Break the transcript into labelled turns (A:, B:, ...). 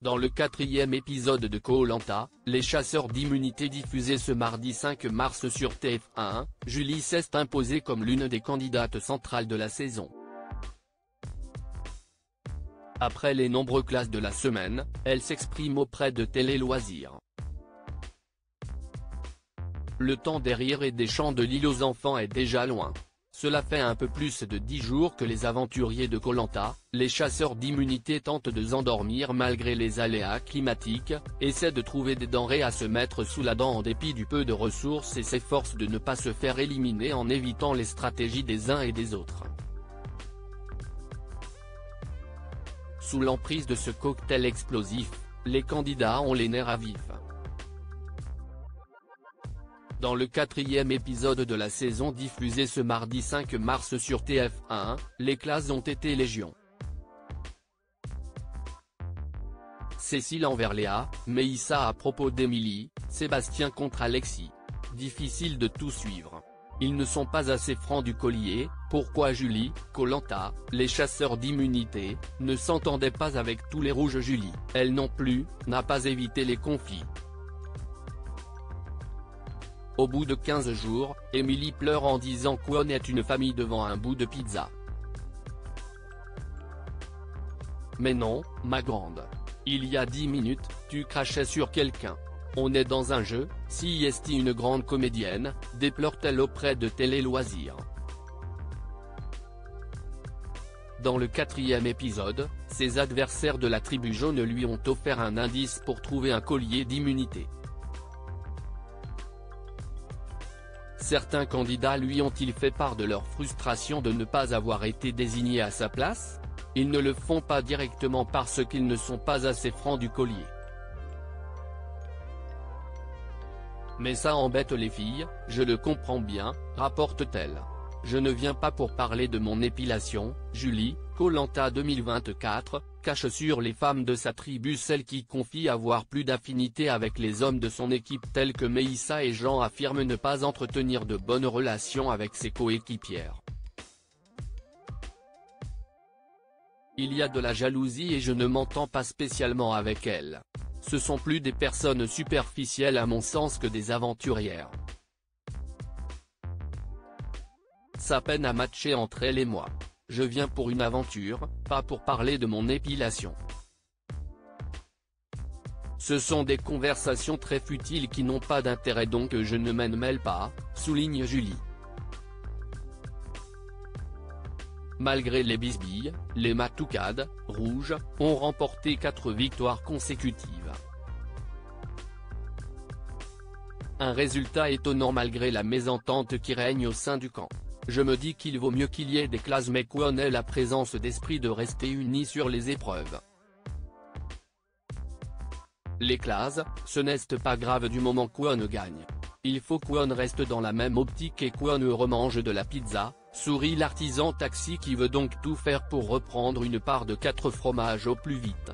A: Dans le 4e épisode de Koh-Lanta, les chasseurs d'immunité diffusé ce mardi 5 mars sur TF1, Julie s'est imposée comme l'une des candidates centrales de la saison. Après les nombreuses classes de la semaine, elle s'exprime auprès de Télé Loisirs. Le temps des rires et des chants de Lille aux enfants est déjà loin. Cela fait un peu plus de 10 jours que les aventuriers de Koh-Lanta, les chasseurs d'immunité tentent de s'endormir malgré les aléas climatiques, essaient de trouver des denrées à se mettre sous la dent en dépit du peu de ressources et s'efforcent de ne pas se faire éliminer en évitant les stratégies des uns et des autres. Sous l'emprise de ce cocktail explosif, les candidats ont les nerfs à vif. Dans le 4e épisode de la saison diffusé ce mardi 5 mars sur TF1, les classes ont été légion. Cécile envers Léa, Meïssa à propos d'Émilie, Sébastien contre Alexis. Difficile de tout suivre. Ils ne sont pas assez francs du collier, pourquoi Julie, Koh-Lanta, les chasseurs d'immunité, ne s'entendaient pas avec tous les rouges. Julie, elle non plus, n'a pas évité les conflits. Au bout de 15 jours, Émilie pleure en disant qu'on est une famille devant un bout de pizza. Mais non, ma grande. Il y a 10 minutes, tu crachais sur quelqu'un. On est dans un jeu, si est une grande comédienne, déplore-t-elle auprès de Télé Loisirs. Dans le 4e épisode, ses adversaires de la tribu jaune lui ont offert un indice pour trouver un collier d'immunité. Certains candidats lui ont-ils fait part de leur frustration de ne pas avoir été désignés à sa place? Ils ne le font pas directement parce qu'ils ne sont pas assez francs du collier. Mais ça embête les filles, je le comprends bien, rapporte-t-elle. Je ne viens pas pour parler de mon épilation, Julie, Koh-Lanta 2024, cache sur les femmes de sa tribu celle qui confie avoir plus d'affinité avec les hommes de son équipe tels que Meïssa et Jean affirment ne pas entretenir de bonnes relations avec ses coéquipières. Il y a de la jalousie et je ne m'entends pas spécialement avec elle. Ce sont plus des personnes superficielles à mon sens que des aventurières. Ça peine à matcher entre elle et moi. Je viens pour une aventure, pas pour parler de mon épilation. Ce sont des conversations très futiles qui n'ont pas d'intérêt donc je ne m'en mêle pas, souligne Julie. Malgré les bisbilles, les matoucades, rouges, ont remporté 4 victoires consécutives. Un résultat étonnant malgré la mésentente qui règne au sein du camp. Je me dis qu'il vaut mieux qu'il y ait des classes mais qu'on ait la présence d'esprit de rester unis sur les épreuves. Les classes, ce n'est pas grave du moment qu'on gagne. Il faut qu'on reste dans la même optique et qu'on remange de la pizza, sourit l'artisan taxi qui veut donc tout faire pour reprendre une part de 4 fromages au plus vite.